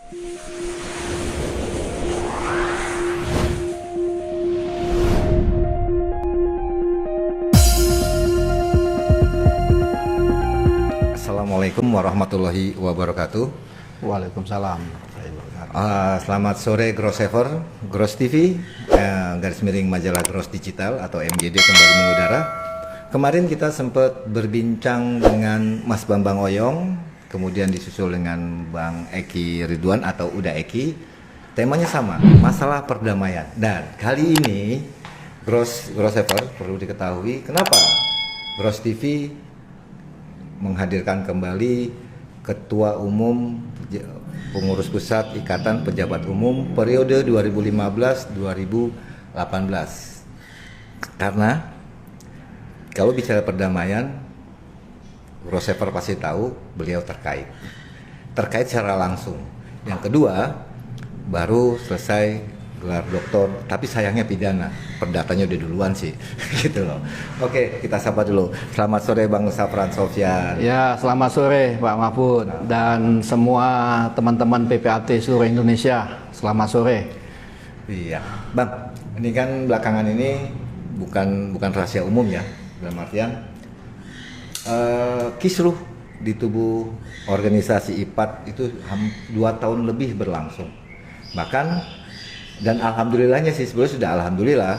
Assalamualaikum warahmatullahi wabarakatuh. Waalaikumsalam. Selamat sore Grossever, Gross TV, garis miring majalah Gross Digital atau MGD kembali mengudara. Kemarin kita sempat berbincang dengan Mas Bambang Oyong, kemudian disusul dengan Bang Eki Ridwan atau Uda Eki. Temanya sama, masalah perdamaian. Dan kali ini Grossever perlu diketahui kenapa Gross TV menghadirkan kembali Ketua Umum Pengurus Pusat Ikatan Pejabat Umum periode 2015-2018. Karena kalau bicara perdamaian, Grossever pasti tahu beliau terkait secara langsung. Yang kedua, baru selesai gelar doktor, tapi sayangnya pidana, perdatanya udah duluan sih, gitu loh. Oke, kita sapa dulu. Selamat sore Bang Safran Sofyan. Ya, selamat sore Pak Mahfud dan semua teman-teman PPAT seluruh Indonesia. Selamat sore. Iya, Bang. Ini kan belakangan ini bukan rahasia umum ya, dalam artian kisruh di tubuh organisasi IPAT itu 2 tahun lebih berlangsung. Bahkan dan alhamdulillahnya sih sebenarnya sudah alhamdulillah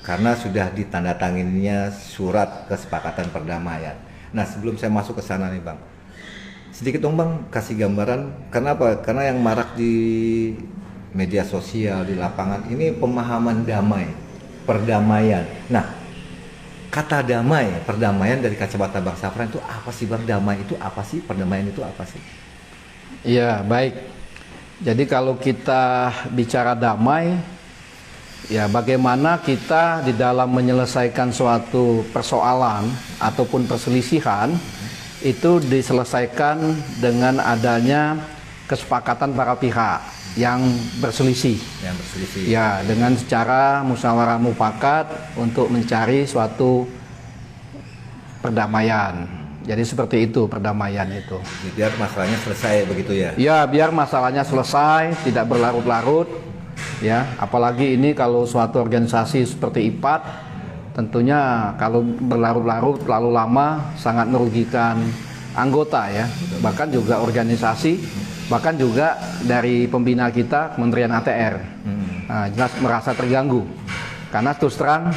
karena sudah ditandatangininya surat kesepakatan perdamaian. Nah, sebelum saya masuk ke sana nih Bang, sedikit dong Bang kasih gambaran. Kenapa? Karena yang marak di media sosial, di lapangan ini pemahaman damai, perdamaian. Nah, kata damai, perdamaian dari kacamata Bang Safran itu apa sih Bang? Damai itu apa sih? Perdamaian itu apa sih? Iya, baik. Jadi kalau kita bicara damai, ya bagaimana kita di dalam menyelesaikan suatu persoalan ataupun perselisihan itu diselesaikan dengan adanya kesepakatan para pihak yang berselisih. Ya, dengan secara musyawarah mufakat untuk mencari suatu perdamaian. Jadi seperti itu perdamaian itu. Biar masalahnya selesai begitu ya? Ya, biar masalahnya selesai, tidak berlarut-larut. Ya, apalagi ini kalau suatu organisasi seperti IPAT, tentunya kalau berlarut-larut terlalu lama sangat merugikan anggota ya. Bahkan juga organisasi, bahkan juga dari pembina kita Kementerian ATR. Nah, jelas merasa terganggu. Karena terus terang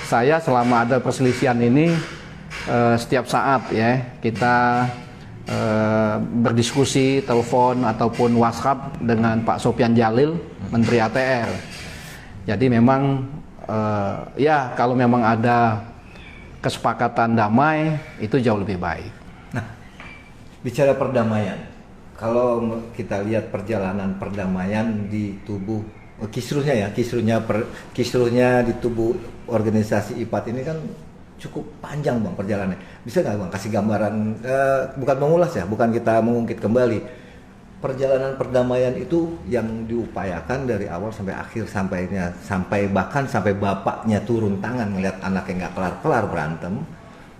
saya selama ada perselisihan ini setiap saat ya kita berdiskusi telepon ataupun WhatsApp dengan Pak Sopyan Jalil, Menteri ATR. Jadi memang ya kalau memang ada kesepakatan damai itu jauh lebih baik. Nah, bicara perdamaian, kalau kita lihat perjalanan perdamaian di tubuh kisruhnya di tubuh organisasi IPAT ini kan cukup panjang Bang perjalanannya. Bisa nggak Bang kasih gambaran, bukan mengulas ya, bukan kita mengungkit kembali perjalanan perdamaian itu yang diupayakan dari awal sampai akhir, sampai bahkan sampai bapaknya turun tangan melihat anaknya nggak kelar-kelar berantem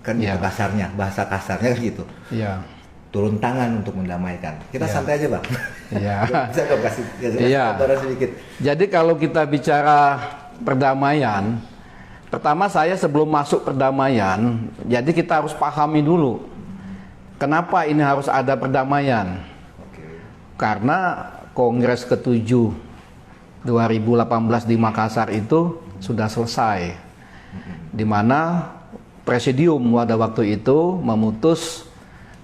kan itu kasarnya, bahasa kasarnya kan gitu. Iya. Turun tangan untuk mendamaikan. Kita santai aja Bang. Iya. Bisa nggak kasih gambaran sedikit? Jadi kalau kita bicara perdamaian, pertama saya sebelum masuk perdamaian, jadi kita harus pahami dulu kenapa ini harus ada perdamaian. Karena Kongres ke-7 2018 di Makassar itu sudah selesai, di mana Presidium pada waktu itu memutus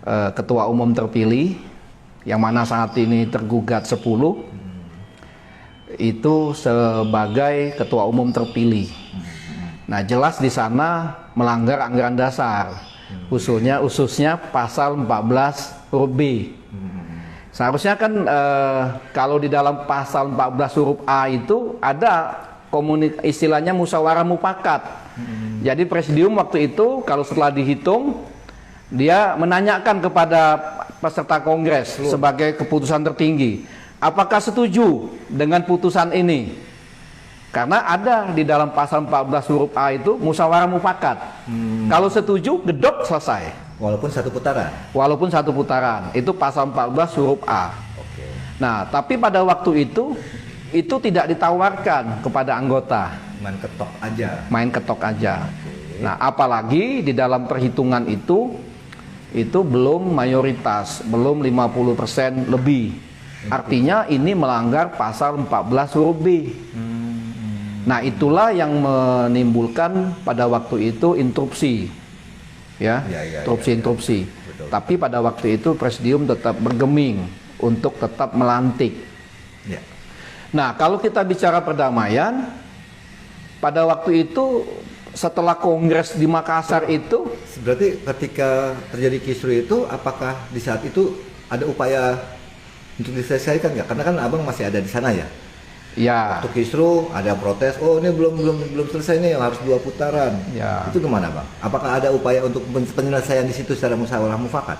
Ketua Umum terpilih, yang mana saat ini tergugat 10, itu sebagai Ketua Umum terpilih. Nah, jelas di sana melanggar anggaran dasar, khususnya pasal 14 huruf B. Seharusnya kan kalau di dalam pasal 14 huruf A itu ada istilahnya musyawarah mufakat. Jadi presidium waktu itu kalau setelah dihitung, dia menanyakan kepada peserta kongres sebagai keputusan tertinggi, apakah setuju dengan putusan ini? Karena ada di dalam pasal 14 huruf A itu musyawarah mufakat. Kalau setuju, gedok selesai. Walaupun satu putaran? Walaupun satu putaran. Itu pasal 14 huruf A. Nah, tapi pada waktu itu tidak ditawarkan kepada anggota, Main ketok aja. main ketok aja. Nah, apalagi di dalam perhitungan itu belum mayoritas, belum 50% lebih. Artinya ini melanggar pasal 14 huruf B. Nah, itulah yang menimbulkan pada waktu itu interupsi. Ya, interupsi. Betul. Tapi pada waktu itu presidium tetap bergeming untuk tetap melantik. Ya. Nah, kalau kita bicara perdamaian, pada waktu itu setelah kongres di Makassar itu, Berarti ketika terjadi kisru itu, apakah di saat itu ada upaya untuk diselesaikan nggak? Karena kan abang masih ada di sana ya. ya, Waktu kisru ada protes, oh ini belum selesai nih, harus 2 putaran. Ya. Itu gimana bang? Apakah ada upaya untuk penyelesaian di situ secara musyawarah mufakat?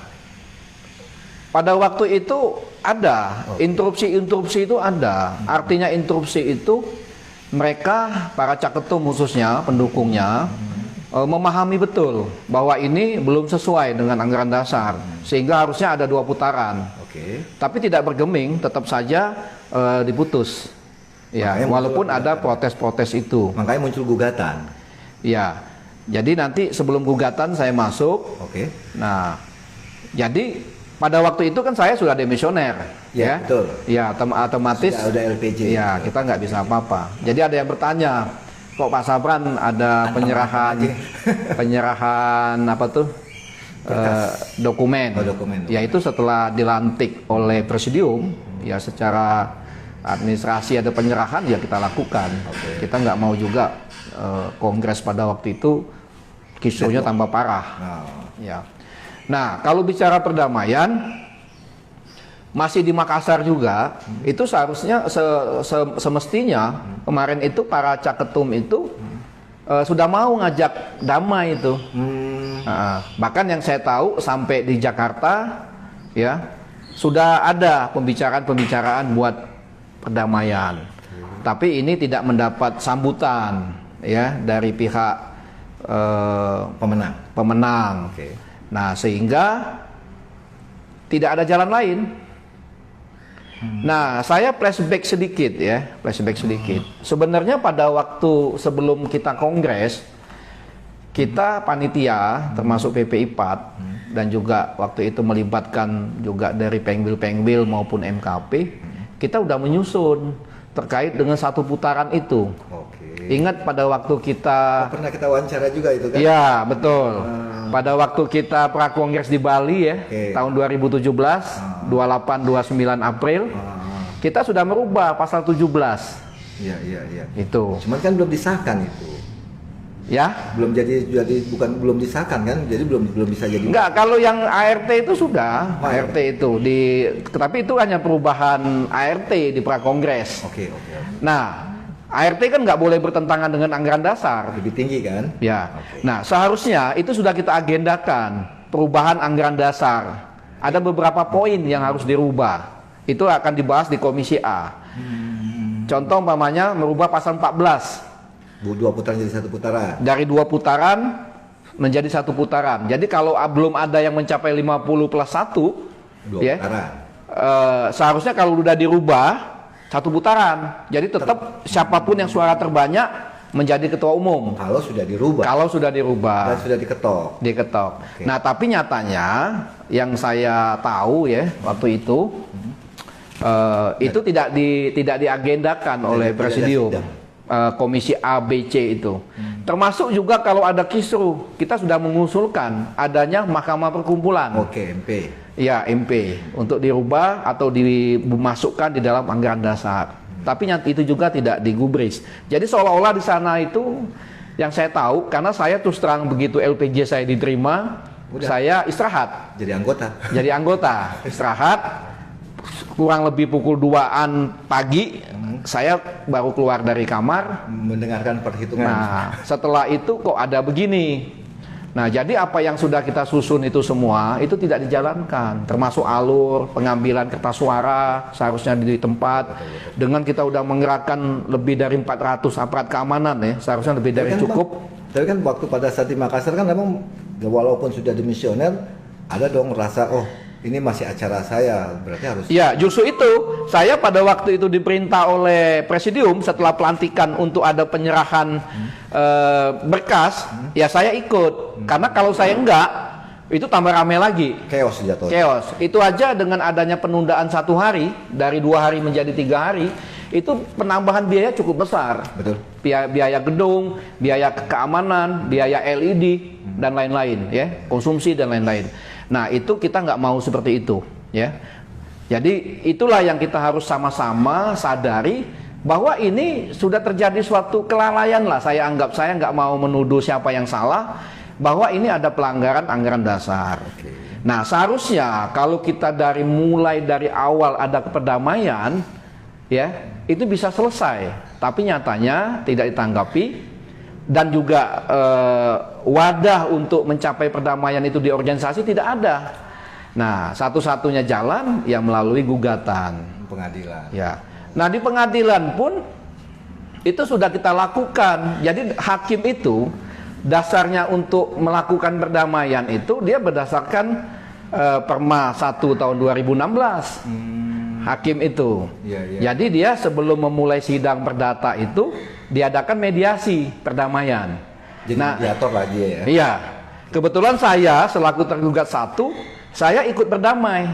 pada waktu itu ada interupsi itu ada. Artinya interupsi itu mereka para caketum khususnya pendukungnya memahami betul bahwa ini belum sesuai dengan anggaran dasar, sehingga harusnya ada 2 putaran. Oke. Tapi tidak bergeming, tetap saja diputus. Ya, Makanya walaupun muncul ada protes-protes itu. Makanya muncul gugatan. Ya, jadi nanti sebelum gugatan saya masuk. Oke. Nah, jadi pada waktu itu kan saya sudah demisioner, Ya, betul. Ya, otomatis. Sudah ada LPJ. Ya, kita nggak bisa apa-apa. Jadi ada yang bertanya, kok Pak Sapran ada penyerahan apa tuh? Dokumen. Oh, dokumen. Ya, itu setelah dilantik oleh presidium, ya secara administrasi ada penyerahan, ya kita lakukan. Oke. Kita nggak mau juga kongres pada waktu itu kisruhnya tambah parah. Nah, Ya. Nah, kalau bicara perdamaian masih di Makassar juga, itu seharusnya semestinya kemarin itu para caketum itu sudah mau ngajak damai itu. Nah, bahkan yang saya tahu sampai di Jakarta ya sudah ada pembicaraan buat perdamaian. Tapi ini tidak mendapat sambutan ya dari pihak pemenang. Oke. Nah, sehingga tidak ada jalan lain. Nah, saya flashback sedikit. Sebenarnya pada waktu sebelum kita kongres, kita panitia termasuk PPI 4 dan juga waktu itu melibatkan juga dari Pengbil maupun MKP, kita udah menyusun terkait dengan 1 putaran itu. Oke. Ingat pada waktu kita Pernah kita wawancara juga itu kan? Iya, betul. Pada waktu kita prakongres di Bali ya, tahun 2017, 28-29 April, kita sudah merubah pasal 17. Iya. Itu. Cuman kan belum disahkan itu. Ya? Belum disahkan kan? Jadi belum bisa jadi. Enggak, kalau yang ART itu sudah, ART itu tapi itu hanya perubahan ART di prakongres. Oke. Nah, ART kan nggak boleh bertentangan dengan anggaran dasar. Lebih tinggi kan? Ya. Oke. Nah, seharusnya itu sudah kita agendakan perubahan anggaran dasar. Ada beberapa poin yang harus dirubah. Itu akan dibahas di Komisi A. Contoh umpamanya merubah pasal 14 2 putaran jadi 1 putaran. dari 2 putaran menjadi 1 putaran. Jadi kalau belum ada yang mencapai 50 plus 1 2 ya, putaran. seharusnya kalau sudah dirubah 1 putaran. Jadi tetap siapapun yang suara terbanyak menjadi ketua umum. Kalau sudah dirubah. Kalau sudah dirubah. Dan sudah diketok. Oke. Nah, tapi nyatanya yang saya tahu ya waktu itu tidak diagendakan oleh presidium Komisi A, B, C itu. Termasuk juga kalau ada kisru, kita sudah mengusulkan adanya Mahkamah Perkumpulan. Oke, MP. Ya, MP untuk dirubah atau dimasukkan di dalam anggaran dasar. Tapi itu juga tidak digubris. Jadi seolah-olah di sana itu yang saya tahu, karena saya terus terang begitu LPJ saya diterima, saya istirahat. Jadi anggota. Istirahat. Kurang lebih pukul 2-an pagi, saya baru keluar dari kamar. Mendengarkan perhitungan. Nah, setelah itu kok ada begini. Nah, jadi apa yang sudah kita susun itu semua itu tidak dijalankan, termasuk alur pengambilan kertas suara seharusnya di tempat. Dengan kita udah menggerakkan lebih dari 400 aparat keamanan ya, seharusnya lebih dari cukup. Tapi kan waktu pada saat di Makassar kan memang walaupun sudah demisioner, ada dong rasa ini masih acara saya, berarti harus. Ya, justru itu saya pada waktu itu diperintah oleh presidium setelah pelantikan untuk ada penyerahan berkas, ya saya ikut. Karena kalau saya enggak, itu tambah rame lagi. Chaos jatuh. Chaos. Itu aja dengan adanya penundaan 1 hari dari 2 hari menjadi 3 hari, itu penambahan biaya cukup besar. Betul. Biaya gedung, biaya keamanan, biaya LED dan lain-lain, ya, konsumsi dan lain-lain. Nah, itu kita nggak mau seperti itu, ya. Jadi itulah yang kita harus sama-sama sadari bahwa ini sudah terjadi suatu kelalaian lah. Saya anggap, saya nggak mau menuduh siapa yang salah, bahwa ini ada pelanggaran anggaran dasar. Nah, seharusnya kalau kita mulai dari awal ada perdamaian, ya, itu bisa selesai. Tapi nyatanya tidak ditanggapi, dan juga wadah untuk mencapai perdamaian itu di organisasi tidak ada. Nah, satu-satunya jalan yang melalui gugatan Pengadilan. ya. Nah, di pengadilan pun itu sudah kita lakukan. Jadi hakim itu dasarnya untuk melakukan perdamaian itu dia berdasarkan Perma 1 tahun 2016. Hakim itu. Jadi dia sebelum memulai sidang perdata itu diadakan mediasi perdamaian. Jadi mediator lagi ya. Iya. Kebetulan saya selaku tergugat 1, saya ikut berdamai.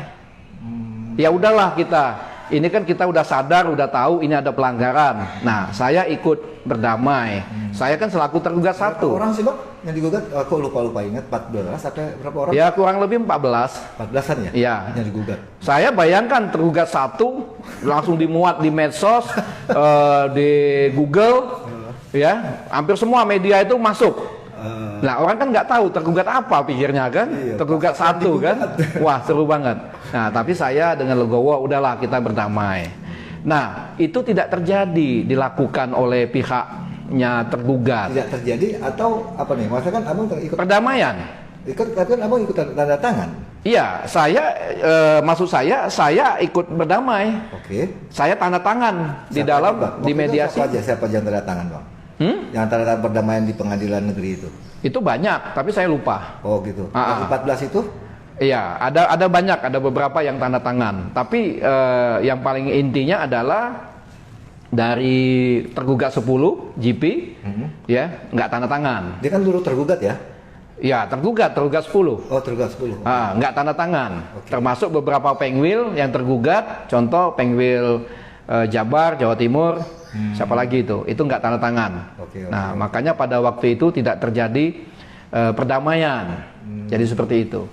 Ya udahlah kita. Ini kan kita udah sadar, udah tahu ini ada pelanggaran. Nah, saya ikut berdamai. Saya kan selaku tergugat 1. Berapa orang sih Bang yang digugat? Aku lupa ingat 14 atau berapa orang? Ya kurang lebih 14. 14-an ya? Iya. Yang digugat. Saya bayangkan tergugat 1 langsung dimuat di medsos, di Google, ya, hampir semua media itu masuk. Nah, orang kan nggak tahu tergugat apa pikirnya kan, tergugat 1 kan, wah seru banget. Nah, tapi saya dengan legowo udahlah kita berdamai. Nah, itu tidak terjadi dilakukan oleh pihaknya tergugat. Tidak terjadi atau apa nih? Maksudnya kan Abang ikut Perdamaian. tapi kan Abang ikut tanda tangan. Iya, saya maksud saya ikut berdamai. Oke. Saya tanda tangan di dalam di mediasi. Siapa aja yang tanda tangan Bang? Yang tanda tangan perdamaian di pengadilan negeri itu? Itu banyak, tapi saya lupa. Oh gitu. Yang 14 itu? Iya, ada banyak, ada beberapa yang tanda tangan. Tapi yang paling intinya adalah dari tergugat 10 GP, ya nggak tanda tangan. Dia kan dulu tergugat ya? Ya, tergugat 10. Oh, tergugat 10. Nggak tanda tangan. Termasuk beberapa pengwil yang tergugat, contoh pengwil Jabar, Jawa Timur, siapa lagi itu nggak tanda tangan. Nah, makanya pada waktu itu tidak terjadi perdamaian. Jadi seperti itu.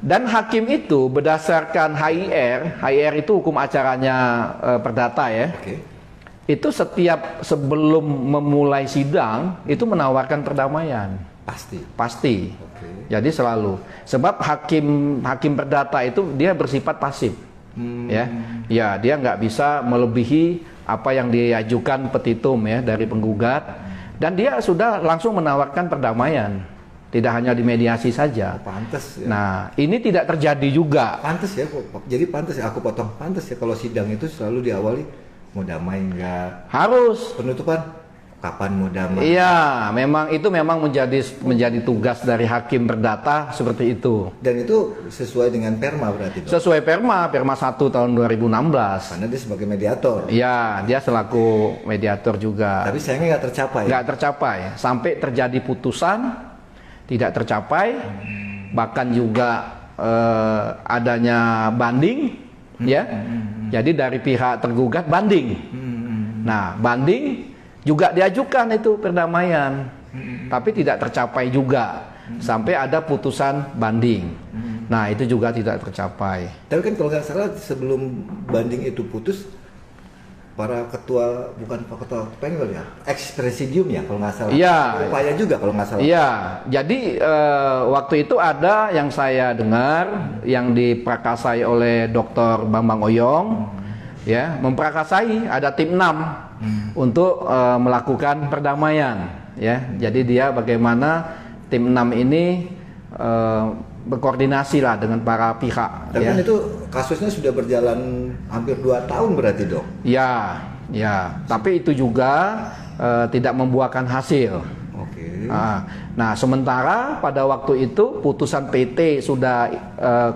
Dan hakim itu berdasarkan HIR itu hukum acaranya perdata ya. Itu sebelum memulai sidang itu menawarkan perdamaian. Pasti. Jadi selalu. Sebab hakim perdata itu dia bersifat pasif. Ya, dia nggak bisa melebihi apa yang diajukan petitum ya dari penggugat, dan dia sudah langsung menawarkan perdamaian, tidak hanya di mediasi saja. Pantes ya. Nah, ini tidak terjadi juga. Pantes ya, jadi pantes ya, aku potong, pantes ya kalau sidang itu selalu diawali mau damai enggak? Harus. Penutupan kapan mau damai? Iya, itu memang menjadi tugas dari hakim perdata seperti itu. Dan itu sesuai dengan Perma berarti dong? Sesuai Perma 1 tahun 2016. Karena dia sebagai mediator. Iya, dia selaku mediator juga. Tapi sayangnya nggak tercapai. Nggak tercapai, sampai terjadi putusan tidak tercapai, bahkan juga adanya banding, ya. Jadi dari pihak tergugat banding. Nah, banding juga diajukan itu perdamaian, tapi tidak tercapai juga sampai ada putusan banding. Nah, itu juga tidak tercapai. Tapi kan kalau nggak salah sebelum banding itu putus, para ketua, bukan Pak Ketua Pengwil ya, ex-presidium ya kalau nggak salah. Iya. Upaya juga kalau nggak salah. Iya. Jadi waktu itu ada yang saya dengar yang diprakasai oleh Dr. Bambang Oyong, ya, memprakasai ada tim 6 untuk melakukan perdamaian, ya. Jadi dia bagaimana tim 6 ini berkoordinasi lah dengan para pihak. Tapi ya. kan itu kasusnya sudah berjalan hampir 2 tahun berarti dong? Ya. Tapi itu juga tidak membuahkan hasil. Oke. Nah, sementara pada waktu itu putusan PT sudah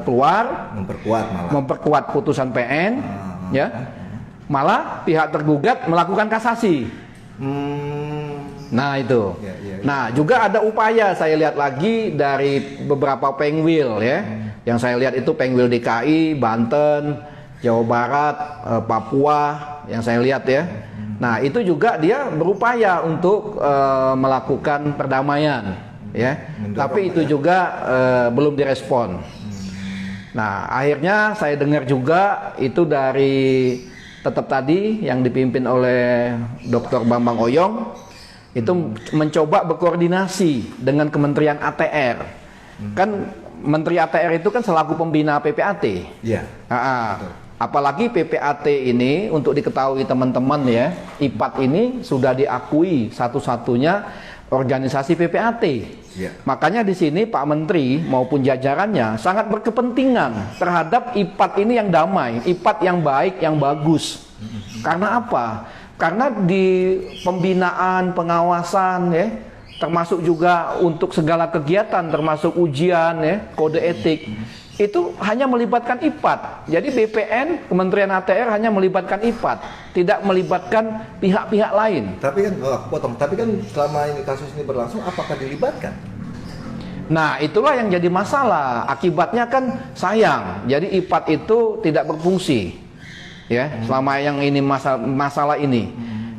keluar, Memperkuat malah. memperkuat putusan PN. ya. Malah pihak tergugat melakukan kasasi. Nah itu. Nah juga ada upaya saya lihat lagi dari beberapa pengwil ya. Yang saya lihat itu pengwil DKI, Banten, Jawa Barat, Papua yang saya lihat ya. Nah itu juga dia berupaya untuk melakukan perdamaian ya. Tapi itu juga belum direspon. Nah akhirnya saya dengar juga itu dari tetap tadi yang dipimpin oleh Dr. Bambang Oyong itu mencoba berkoordinasi dengan Kementerian ATR. Kan Menteri ATR itu kan selaku pembina PPAT. Iya. Apalagi PPAT ini untuk diketahui teman-teman ya, IPAT ini sudah diakui satu-satunya organisasi PPAT. Ya. Makanya di sini Pak Menteri maupun jajarannya sangat berkepentingan terhadap IPAT ini yang damai, IPAT yang baik, yang bagus. Karena apa? Karena di pembinaan, pengawasan ya, termasuk juga untuk segala kegiatan, termasuk ujian ya, kode etik, itu hanya melibatkan IPAT. Jadi BPN, Kementerian ATR hanya melibatkan IPAT, tidak melibatkan pihak-pihak lain. Tapi kan, aku potong, tapi kan selama ini kasus ini berlangsung, apakah dilibatkan? Nah itulah yang jadi masalah. Akibatnya kan sayang. Jadi IPAT itu tidak berfungsi. Ya, selama yang ini masalah ini.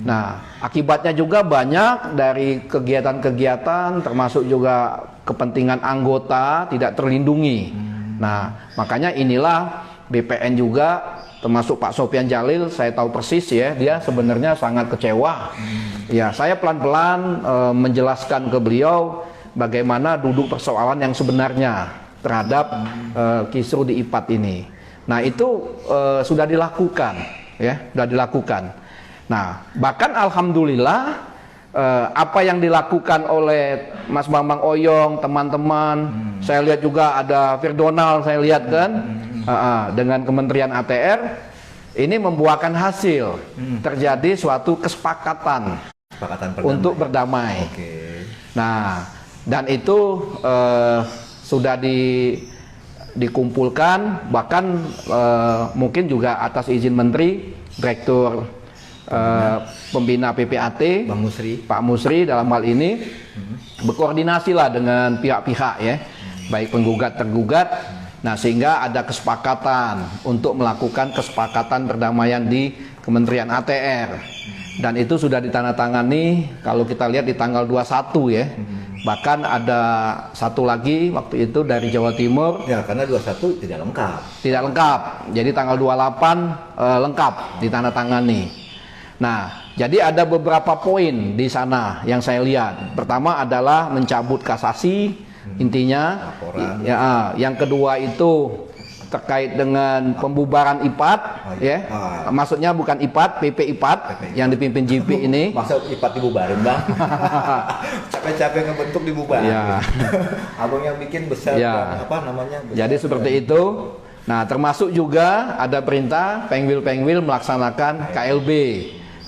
Nah, akibatnya juga banyak dari kegiatan-kegiatan termasuk juga kepentingan anggota tidak terlindungi. Nah, makanya inilah BPN juga termasuk Pak Sofyan Jalil, saya tahu persis ya, dia sebenarnya sangat kecewa. Ya, saya pelan-pelan menjelaskan ke beliau bagaimana duduk persoalan yang sebenarnya terhadap kisru di IPAT ini. Nah itu sudah dilakukan, ya, sudah dilakukan. Nah bahkan alhamdulillah apa yang dilakukan oleh Mas Bambang Oyong, teman-teman, saya lihat juga ada Firdonal, saya lihat kan, dengan Kementerian ATR, ini membuahkan hasil, terjadi suatu kesepakatan untuk berdamai. Nah dan itu sudah dikumpulkan, bahkan mungkin juga atas izin Menteri, Direktur Pembina PPAT, Pak Musri dalam hal ini berkoordinasi lah dengan pihak-pihak ya, baik penggugat tergugat. Nah sehingga ada kesepakatan untuk melakukan kesepakatan perdamaian di Kementerian ATR, dan itu sudah ditandatangani kalau kita lihat di tanggal 21 ya. Bahkan ada satu lagi waktu itu dari Jawa Timur. Ya, karena 21 tidak lengkap. Tidak lengkap. Jadi tanggal 28 lengkap ditandatangani. Nah, jadi ada beberapa poin di sana yang saya lihat. Pertama adalah mencabut kasasi, intinya. Laporan. Ya, yang kedua itu terkait dengan pembubaran IPAT, ya. Maksudnya bukan IPAT, PP IPAT yang dipimpin JP ini. Masa IPAT dibubarin, Bang? Capek-capek ngebentuk dibubarin. Ya. Abang yang bikin besar, ya. apa namanya? Besar. Jadi seperti itu. Nah, termasuk juga ada perintah pengwil-pengwil melaksanakan KLB.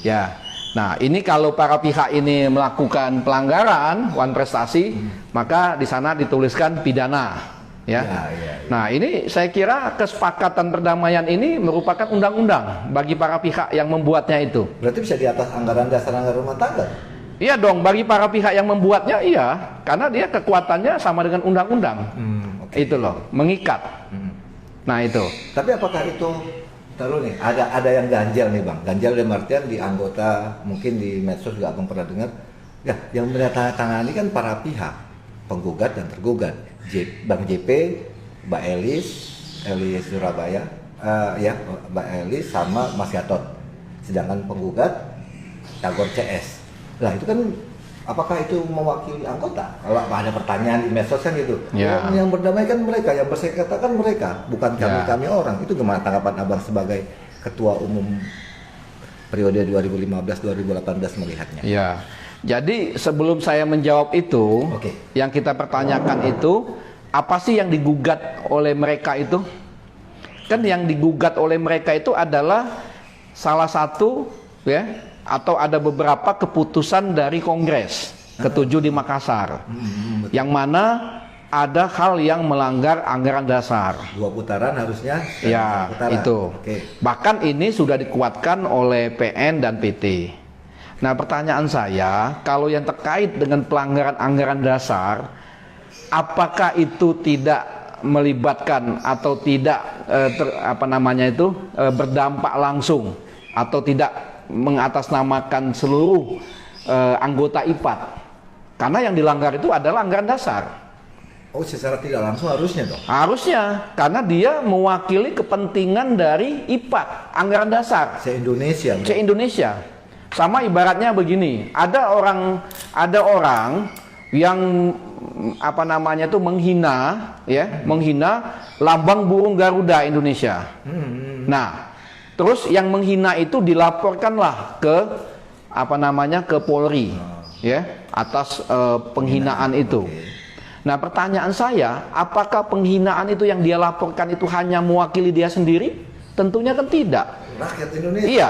Ya. Nah, ini kalau para pihak ini melakukan pelanggaran wan prestasi, maka di sana dituliskan pidana. Ya. Nah ini saya kira kesepakatan perdamaian ini merupakan undang-undang bagi para pihak yang membuatnya itu. Berarti bisa di atas anggaran dasar anggaran rumah tangga? Iya dong, bagi para pihak yang membuatnya iya, karena dia kekuatannya sama dengan undang-undang. Itu loh, mengikat. Nah itu. Tapi apakah itu, taruh nih, ada yang ganjal nih Bang, ganjal dalam artian di anggota, mungkin di medsos juga Abang pernah dengar, ya yang menandatangani kan para pihak, penggugat dan tergugat. Bang JP, Mbak Elis Surabaya, ya Mbak Elis sama Mas Gatot. Sedangkan penggugat Tagor CS. Lah itu kan, apakah itu mewakili anggota? Kalau ada pertanyaan di medsos kan gitu. Ya. Yang berdamai kan mereka, yang bersengketa kan mereka, bukan kami orang. Itu gimana tanggapan Abang sebagai Ketua Umum periode 2015-2018 melihatnya? Ya. Jadi sebelum saya menjawab itu, yang kita pertanyakan itu, apa sih yang digugat oleh mereka itu? Kan yang digugat oleh mereka itu adalah salah satu ya, atau ada beberapa keputusan dari Kongres ke-7 di Makassar, yang mana ada hal yang melanggar anggaran dasar. 2 putaran harusnya. Ya, putaran. itu. Oke. Bahkan ini sudah dikuatkan oleh PN dan PT. Nah, pertanyaan saya, kalau yang terkait dengan pelanggaran anggaran dasar, apakah itu tidak melibatkan atau tidak berdampak langsung atau tidak mengatasnamakan seluruh anggota IPAT? Karena yang dilanggar itu adalah anggaran dasar. Oh, secara tidak langsung harusnya dong. Harusnya, karena dia mewakili kepentingan dari IPAT, anggaran dasar Se-Indonesia. se-Indonesia. Sama ibaratnya begini, ada orang yang menghina lambang burung Garuda Indonesia. Nah, terus yang menghina itu dilaporkanlah ke ke Polri, ya, atas penghinaan itu. Nah, pertanyaan saya, apakah penghinaan itu yang dia laporkan itu hanya mewakili dia sendiri? Tentunya kan tidak. Rakyat Indonesia. Iya,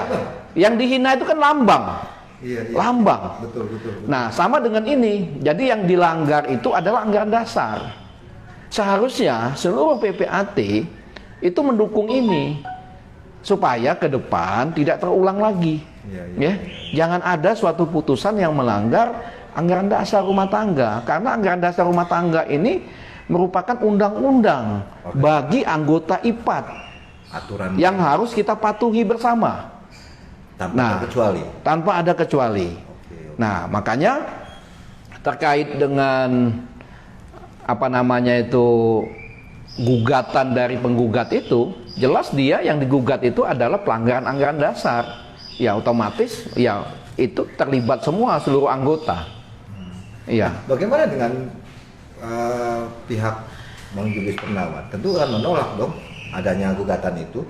yang dihina itu kan lambang. Iya. Lambang. Betul. Nah, sama dengan ini. Jadi yang dilanggar itu adalah anggaran dasar. Seharusnya seluruh PPAT itu mendukung ini supaya ke depan tidak terulang lagi. Iya. Ya, jangan ada suatu putusan yang melanggar anggaran dasar rumah tangga, karena anggaran dasar rumah tangga ini merupakan undang-undang bagi anggota IPAT Aturan yang harus kita patuhi bersama. Tanpa ada kecuali. Oke. Nah, makanya terkait dengan gugatan dari penggugat itu, jelas dia yang digugat itu adalah pelanggaran anggaran dasar. Ya otomatis ya itu terlibat semua seluruh anggota. Iya. Bagaimana dengan pihak Bang Julius Purnawan? Tentu akan menolak dong adanya gugatan itu.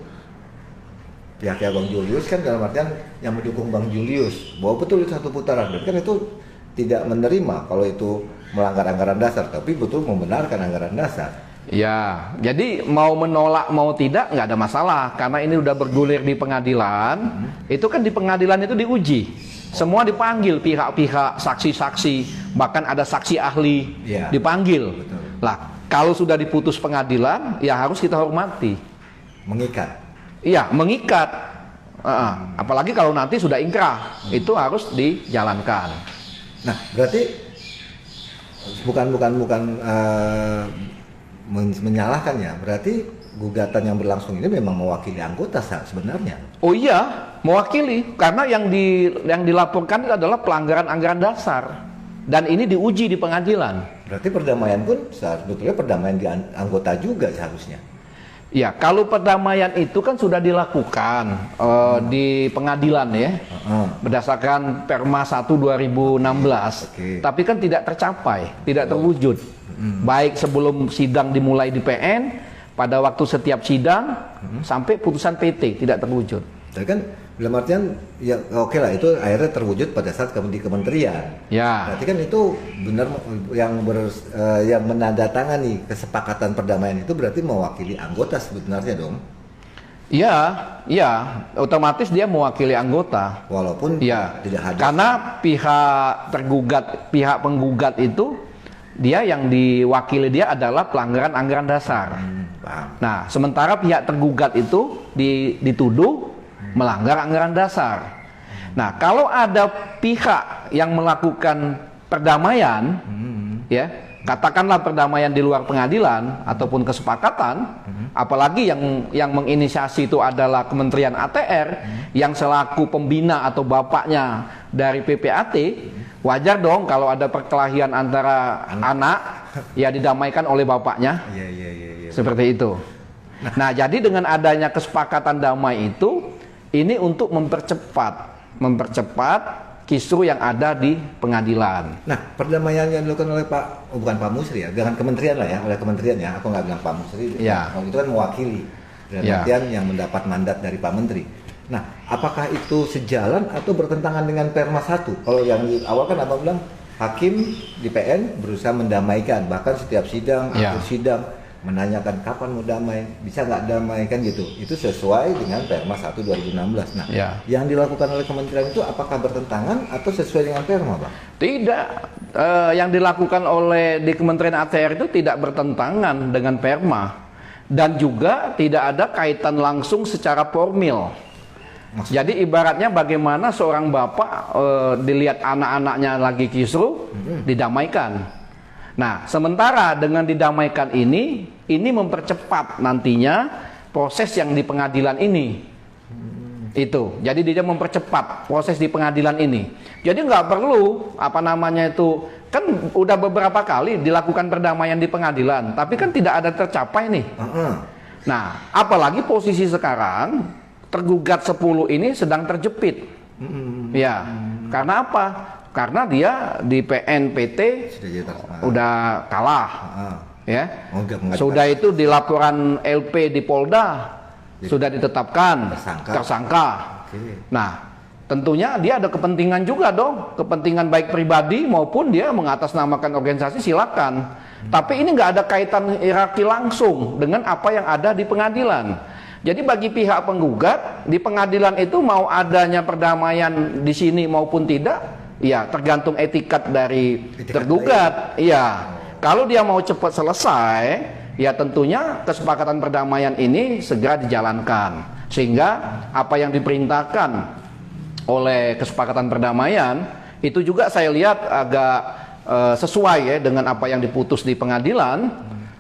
Pihaknya Bang Julius kan dalam artian yang mendukung Bang Julius bahwa betul itu 1 putaran, dan kan itu tidak menerima kalau itu melanggar anggaran dasar, tapi betul membenarkan anggaran dasar. Ya, jadi mau menolak mau tidak nggak ada masalah karena ini udah bergulir di pengadilan. Itu kan di pengadilan itu diuji. Semua dipanggil pihak-pihak, saksi-saksi, bahkan ada saksi ahli dipanggil. Betul. Lah, kalau sudah diputus pengadilan, ya harus kita hormati. Mengikat. Iya, mengikat. Apalagi kalau nanti sudah ingkrah, itu harus dijalankan. Nah, berarti bukan menyalahkan ya. Berarti gugatan yang berlangsung ini memang mewakili anggota sebenarnya. Oh iya, mewakili karena yang dilaporkan itu adalah pelanggaran anggaran dasar dan ini diuji di pengadilan. Berarti perdamaian pun sebetulnya perdamaian di anggota juga seharusnya. Ya, kalau perdamaian itu kan sudah dilakukan di pengadilan ya, berdasarkan Perma 1 2016. Tapi kan tidak tercapai, tidak terwujud. Baik sebelum sidang dimulai di PN, pada waktu setiap sidang, sampai putusan PT tidak terwujud. Tapi kan dalam artian ya oke lah, itu akhirnya terwujud pada saat di kementerian. Ya. Berarti kan itu benar yang menandatangani kesepakatan perdamaian itu berarti mewakili anggota sebenarnya dong. Iya, otomatis dia mewakili anggota. Walaupun tidak hadir. Karena pihak penggugat itu dia yang diwakili dia adalah pelanggaran anggaran dasar. Nah, sementara pihak tergugat itu dituduh melanggar anggaran dasar. Nah, kalau ada pihak yang melakukan perdamaian, ya, katakanlah perdamaian di luar pengadilan ataupun kesepakatan, apalagi yang menginisiasi itu adalah Kementerian ATR yang selaku pembina atau bapaknya dari PPAT, wajar dong kalau ada perkelahian antara anak ya didamaikan oleh bapaknya. Seperti itu. Nah, jadi dengan adanya kesepakatan damai itu, ini untuk mempercepat kisru yang ada di pengadilan. Nah, perdamaian yang dilakukan oleh bukan Pak Musri ya, dengan kementerian lah ya, oleh kementerian ya, aku nggak bilang Pak Musri, itu kan mewakili, dalam artian yang mendapat mandat dari Pak Menteri. Nah, apakah itu sejalan atau bertentangan dengan Perma 1? Kalau yang di awal kan Abang bilang, hakim di PN berusaha mendamaikan, bahkan setiap sidang, akhir sidang, menanyakan kapan mau damai, bisa nggak damai kan gitu. Itu sesuai dengan Perma 1 2016. Nah, yang dilakukan oleh kementerian itu apakah bertentangan atau sesuai dengan Perma, Bang? Tidak, yang dilakukan oleh di Kementerian ATR itu tidak bertentangan dengan Perma dan juga tidak ada kaitan langsung secara formil. Jadi ibaratnya bagaimana seorang bapak dilihat anak-anaknya lagi kisruh, didamaikan. Nah, sementara dengan didamaikan ini mempercepat nantinya proses yang di pengadilan ini. Itu, jadi dia mempercepat proses di pengadilan ini. Jadi nggak perlu kan udah beberapa kali dilakukan perdamaian di pengadilan, tapi kan tidak ada tercapai nih. Nah, apalagi posisi sekarang tergugat 10 ini sedang terjepit. Ya, karena apa? Karena dia di PNPT udah kalah. Ya, sudah itu di laporan LP di Polda sudah ditetapkan tersangka. Nah, tentunya dia ada kepentingan juga dong, kepentingan baik pribadi maupun dia mengatasnamakan organisasi, silakan. Tapi ini nggak ada kaitan hierarki langsung dengan apa yang ada di pengadilan. Jadi bagi pihak penggugat di pengadilan itu mau adanya perdamaian di sini maupun tidak, ya tergantung etikat dari tergugat. Iya, kalau dia mau cepat selesai, ya tentunya kesepakatan perdamaian ini segera dijalankan sehingga apa yang diperintahkan oleh kesepakatan perdamaian itu juga saya lihat agak sesuai ya dengan apa yang diputus di pengadilan.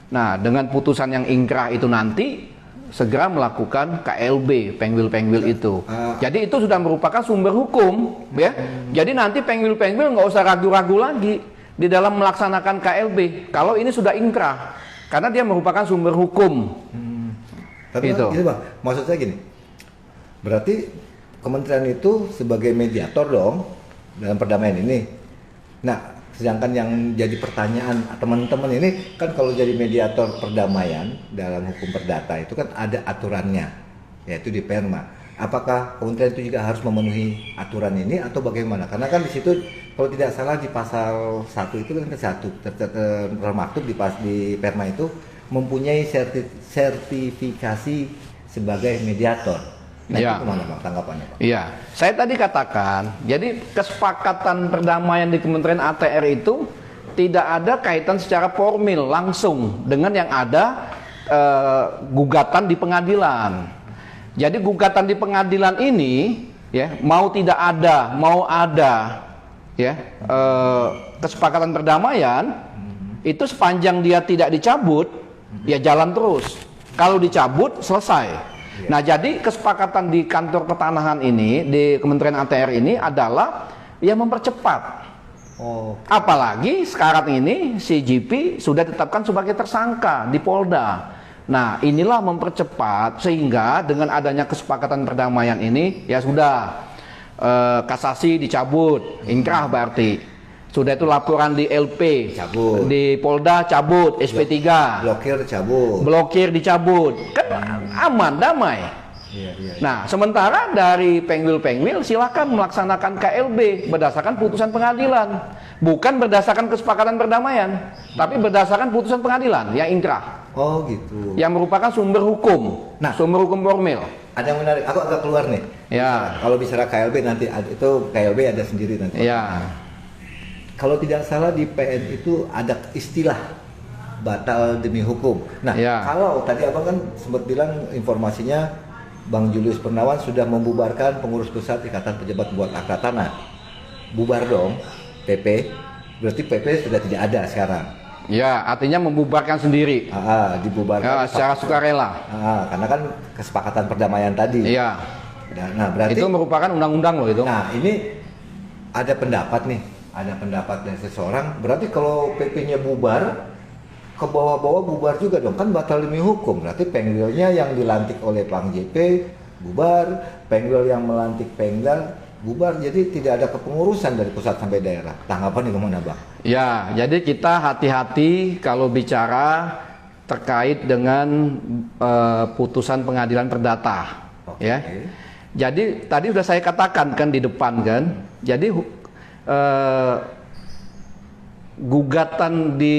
Nah, dengan putusan yang ingkrah itu nanti segera melakukan KLB penggwil-penggwil itu. Jadi itu sudah merupakan sumber hukum ya. Jadi nanti penggwil-penggwil nggak usah ragu-ragu lagi di dalam melaksanakan KLB kalau ini sudah ingkrah. Karena dia merupakan sumber hukum. Tapi itu. Gitu Bang, maksud saya gini, berarti kementerian itu sebagai mediator dong dalam perdamaian ini. Nah, sedangkan yang jadi pertanyaan teman-teman ini kan kalau jadi mediator perdamaian dalam hukum perdata itu kan ada aturannya, yaitu di Perma. Apakah kementerian itu juga harus memenuhi aturan ini atau bagaimana? Karena kan di situ kalau tidak salah di pasal 1 itu kan termaktub di Perma itu mempunyai sertifikasi sebagai mediator. Nah, ya. itu kemana Bang tanggapannya Bang? Iya, saya tadi katakan, jadi kesepakatan perdamaian di Kementerian ATR itu tidak ada kaitan secara formil langsung dengan yang ada gugatan di pengadilan. Jadi gugatan di pengadilan ini ya mau tidak ada, mau ada ya kesepakatan perdamaian itu sepanjang dia tidak dicabut ya jalan terus. Kalau dicabut selesai. Nah, jadi kesepakatan di kantor pertanahan ini di Kementerian ATR ini adalah yang mempercepat. Apalagi sekarang ini CGP sudah ditetapkan sebagai tersangka di Polda. Nah, inilah mempercepat sehingga dengan adanya kesepakatan perdamaian ini ya sudah kasasi dicabut, ingkrah berarti. Sudah itu laporan di LP, cabut. Di Polda cabut, SP3. Blokir cabut. Blokir dicabut. Kan aman, damai. Iya. Nah, sementara dari penggwil-penggwil silakan melaksanakan KLB berdasarkan putusan pengadilan. Bukan berdasarkan kesepakatan perdamaian, tapi berdasarkan putusan pengadilan yang ingkrah. Oh gitu. Yang merupakan sumber hukum. Nah, sumber hukum formil. Ada yang menarik, aku agak keluar nih. Ya. Kalau bicara KLB nanti itu KLB ada sendiri nanti. Ya. Kalau tidak salah di PN itu ada istilah batal demi hukum. Nah, ya. Kalau tadi abang kan sempat bilang informasinya Bang Julius Pernawan sudah membubarkan pengurus pusat Ikatan Pejabat Buat Akta Tanah. Bubar dong, PP. Berarti PP sudah tidak ada sekarang. Ya, artinya membubarkan sendiri. Dibubarkan. Ya, secara sukarela. Karena kan kesepakatan perdamaian tadi. Iya. Nah, berarti itu merupakan undang-undang loh itu. Nah, ini ada pendapat nih. Ada pendapat dari seseorang, berarti kalau PP-nya bubar, ke bawah-bawah bubar juga dong, kan batal demi hukum. Berarti penggwilnya yang dilantik oleh Pang JP bubar, penggwil yang melantik Pengda bubar, jadi tidak ada kepengurusan dari pusat sampai daerah. Tanggapan gimana Bang? Ya, jadi kita hati-hati kalau bicara terkait dengan putusan pengadilan perdata. Ya. Jadi tadi sudah saya katakan kan di depan kan, jadi gugatan di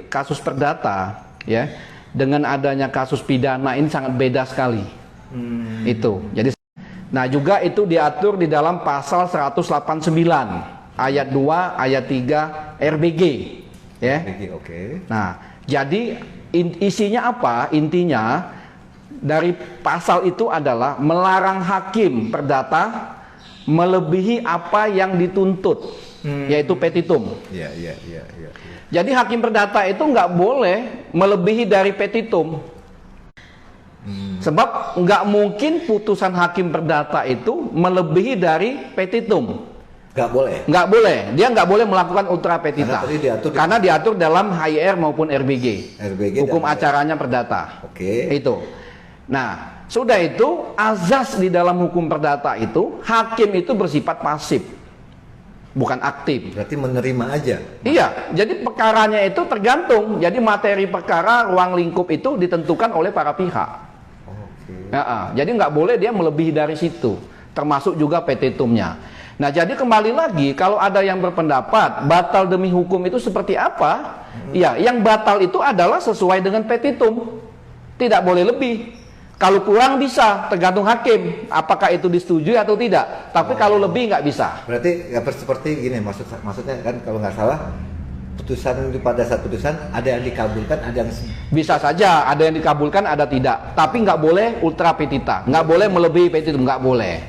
kasus perdata ya dengan adanya kasus pidana ini sangat beda sekali. Itu. Jadi nah juga itu diatur di dalam pasal 189 ayat 2, ayat 3 RBG, ya. Oke. Nah, jadi isinya apa? Intinya dari pasal itu adalah melarang hakim perdata melebihi apa yang dituntut, yaitu petitum. Iya. Jadi hakim perdata itu nggak boleh melebihi dari petitum. Sebab nggak mungkin putusan hakim perdata itu melebihi dari petitum. Nggak boleh. Dia nggak boleh melakukan ultra petita. Karena diatur dalam HIR maupun RBG. Hukum acaranya perdata. Oke. Itu. Nah, sudah itu azas di dalam hukum perdata itu hakim itu bersifat pasif, bukan aktif. Berarti menerima aja. Iya, jadi perkaranya itu tergantung. Jadi materi perkara, ruang lingkup itu ditentukan oleh para pihak. Jadi nggak boleh dia melebihi dari situ, termasuk juga petitumnya. Nah, jadi kembali lagi, kalau ada yang berpendapat batal demi hukum itu seperti apa? Ya, yang batal itu adalah sesuai dengan petitum, tidak boleh lebih. Kalau kurang bisa, tergantung hakim, apakah itu disetujui atau tidak. Tapi kalau lebih nggak bisa. Berarti ya seperti gini, maksudnya kan kalau nggak salah, putusan pada satu putusan ada yang dikabulkan, ada yang bisa saja ada yang dikabulkan, ada tidak. Tapi nggak boleh ultra petita, nggak boleh melebihi petitum, nggak boleh.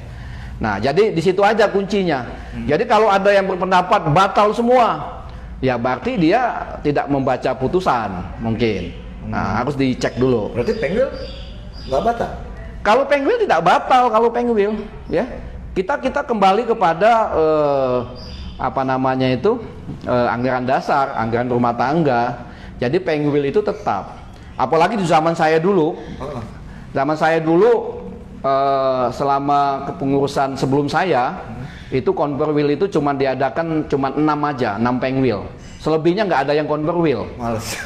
Nah, jadi di situ aja kuncinya. Jadi kalau ada yang berpendapat batal semua, ya berarti dia tidak membaca putusan mungkin. Nah, harus dicek dulu. Berarti Pengwil nggak batal? Kalau Pengwil tidak batal, kalau Pengwil, ya kita kembali kepada apa namanya itu anggaran dasar, anggaran rumah tangga. Jadi Pengwil itu tetap. Apalagi di zaman saya dulu, selama kepengurusan sebelum saya, itu konverwil itu cuma diadakan cuma 6 aja, 6 Pengwil. Selebihnya nggak ada yang konverwil.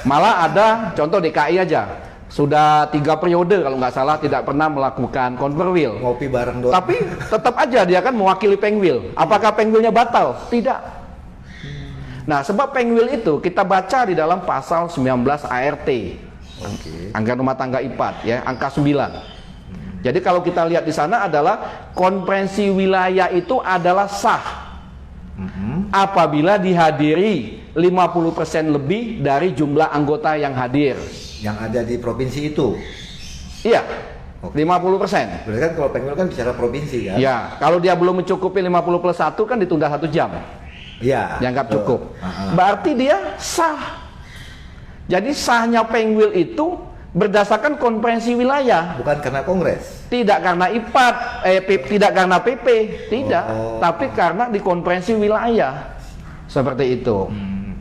Malah ada contoh DKI aja. Sudah 3 periode kalau nggak salah tidak pernah melakukan konverwil. Ngopi bareng doang. Tapi tetap aja dia kan mewakili Pengwil. Apakah Pengwilnya batal? Tidak. Nah, sebab Pengwil itu kita baca di dalam pasal 19 ART. Anggaran rumah tangga IPAT ya, angka 9. Jadi kalau kita lihat di sana adalah konferensi wilayah itu adalah sah apabila dihadiri 50% lebih dari jumlah anggota yang hadir. Yang ada di provinsi itu? Iya, 50%. Berarti kan kalau Pengwil kan bicara provinsi kan? Ya, kalau dia belum mencukupi 50+1 kan ditunda 1 jam. Iya. Dianggap cukup. Berarti dia sah. Jadi sahnya Pengwil itu berdasarkan konferensi wilayah. Bukan karena kongres? Tidak karena IPAT, tidak karena PP, tidak. Tapi karena di konferensi wilayah. Seperti itu.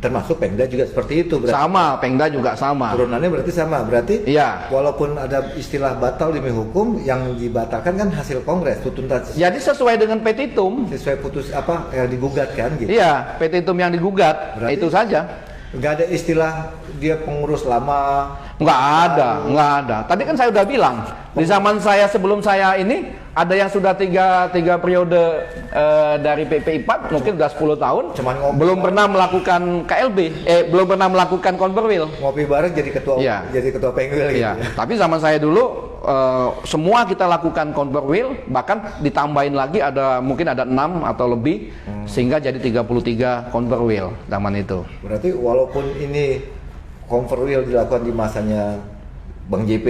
Termasuk Pengda juga seperti itu berarti? Sama, Pengda juga sama. Turunannya berarti sama, berarti iya. Walaupun ada istilah batal demi hukum, yang dibatalkan kan hasil kongres, tuntutan. Jadi sesuai dengan petitum. Sesuai putus apa yang digugat kan gitu? Iya, petitum yang digugat, berarti itu saja. Nggak ada istilah dia pengurus lama? Nggak ada. Tadi kan saya udah bilang, di zaman saya sebelum saya ini, ada yang sudah tiga periode dari PP IPAT, mungkin udah 10 tahun, belum pernah melakukan KLB, belum pernah melakukan konverwil. Ngopi bareng jadi ketua, jadi ketua Pengwil gitu. Iya. Tapi zaman saya dulu, semua kita lakukan konverwil, bahkan ditambahin lagi mungkin ada 6 atau lebih, sehingga jadi 33 konverwil zaman itu. Berarti walaupun ini konverwil dilakukan di masanya Bang JP,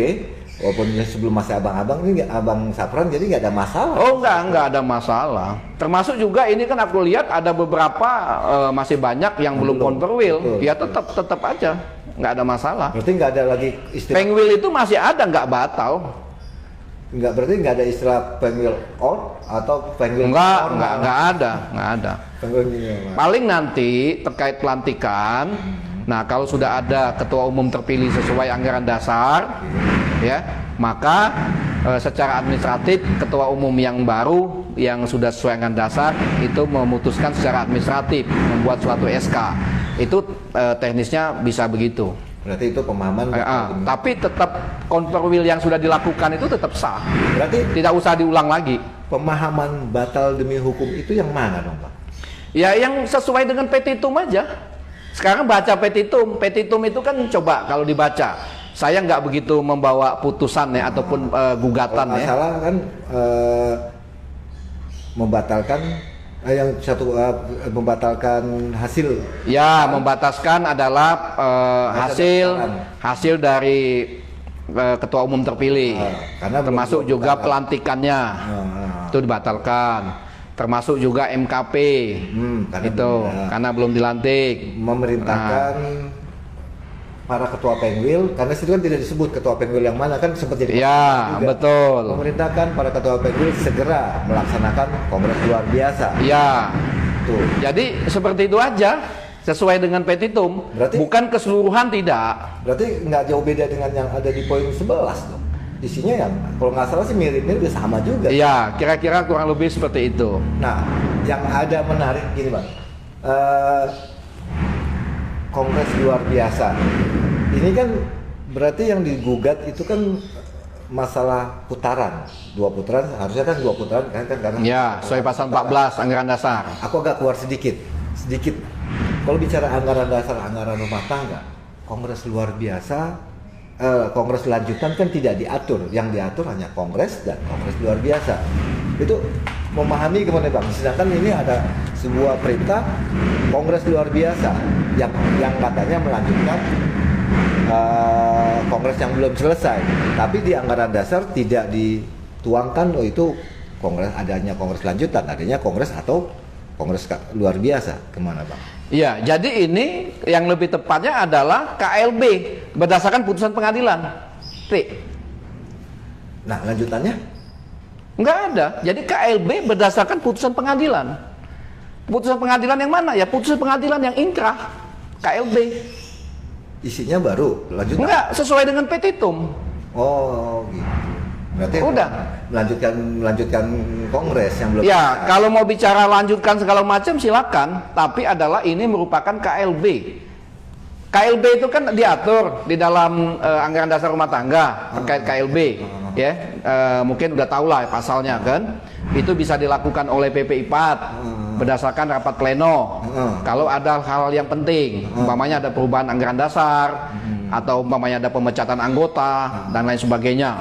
walaupun sebelum masa abang-abang ini Abang Sapran, jadi nggak ada masalah. Oh nggak ada masalah. Termasuk juga ini kan aku lihat ada beberapa masih banyak yang belum konverwil. Ya tetap aja nggak ada masalah. Berarti nggak ada lagi istilah Pengwil itu masih ada, nggak batal. Berarti nggak ada istilah Pengwil out atau Pengwil nggak ada. Pengwil paling nanti terkait pelantikan. Nah, kalau sudah ada ketua umum terpilih sesuai anggaran dasar, ya, maka secara administratif ketua umum yang baru yang sudah sesuai anggaran dasar itu memutuskan secara administratif membuat suatu SK. Itu teknisnya bisa begitu. Berarti itu pemahaman. Tapi tetap konverwil yang sudah dilakukan itu tetap sah. Berarti tidak usah diulang lagi. Pemahaman batal demi hukum itu yang mana dong, Pak? Ya, yang sesuai dengan petitum aja. Sekarang baca petitum itu kan coba kalau dibaca, saya nggak begitu membawa putusan ya ataupun gugatan ya. Masalah kan membatalkan Yang satu membatalkan hasil. Ya, membataskan adalah hasil dari ketua umum terpilih, karena termasuk juga pelantikannya itu dibatalkan, termasuk juga MKP karena belum dilantik. Memerintahkan para ketua Penwil, karena situ kan tidak disebut ketua Penwil yang mana, kan sempat jadi ya juga. Betul. Memerintahkan para ketua Penwil segera melaksanakan kongres luar biasa. Ya, tuh. Jadi seperti itu aja, sesuai dengan petitum. Bukan keseluruhan, tidak. Berarti nggak jauh beda dengan yang ada di poin 11 dong. Isinya yang kalau nggak salah sih mirip-mirip, sama juga. Iya, kira-kira kurang lebih seperti itu. Nah, yang ada menarik gini Bang, kongres luar biasa. Ini kan berarti yang digugat itu kan masalah putaran, 2 putaran, harusnya kan 2 putaran kan karena ya, sesuai pasal 14 anggaran dasar. Aku agak keluar sedikit. Kalau bicara anggaran dasar, anggaran rumah tangga, kongres luar biasa, kongres lanjutan kan tidak diatur. Yang diatur hanya kongres dan kongres luar biasa. Itu memahami gimana Bang? Sedangkan ini ada sebuah perintah kongres luar biasa yang katanya melanjutkan kongres yang belum selesai. Tapi di anggaran dasar tidak dituangkan itu adanya kongres lanjutan, adanya kongres atau kongres luar biasa. Kemana Bang? Iya, jadi ini yang lebih tepatnya adalah KLB berdasarkan putusan pengadilan. Nah, lanjutannya? Nggak ada. Jadi KLB berdasarkan putusan pengadilan. Putusan pengadilan yang mana? Ya putusan pengadilan yang inkrah. KLB. Isinya baru lanjutan? Enggak, sesuai dengan petitum. Oh, gitu. Berarti udah melanjutkan kongres yang belum. Ya, kalau mau bicara lanjutkan segala macam silakan, tapi adalah ini merupakan KLB. KLB itu kan diatur di dalam anggaran dasar rumah tangga terkait KLB, ya. Mungkin udah tahu lah pasalnya kan. Itu bisa dilakukan oleh PPI 4 berdasarkan rapat pleno. Kalau ada hal yang penting, umpamanya ada perubahan anggaran dasar atau umpamanya ada pemecatan anggota dan lain sebagainya.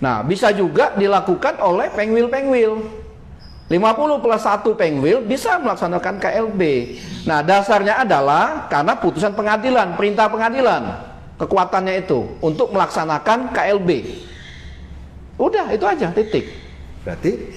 Nah, bisa juga dilakukan oleh Pengwil-Pengwil. 50 plus 1 Pengwil bisa melaksanakan KLB. Nah, dasarnya adalah karena putusan pengadilan, perintah pengadilan, kekuatannya itu untuk melaksanakan KLB. Udah, itu aja, titik. Berarti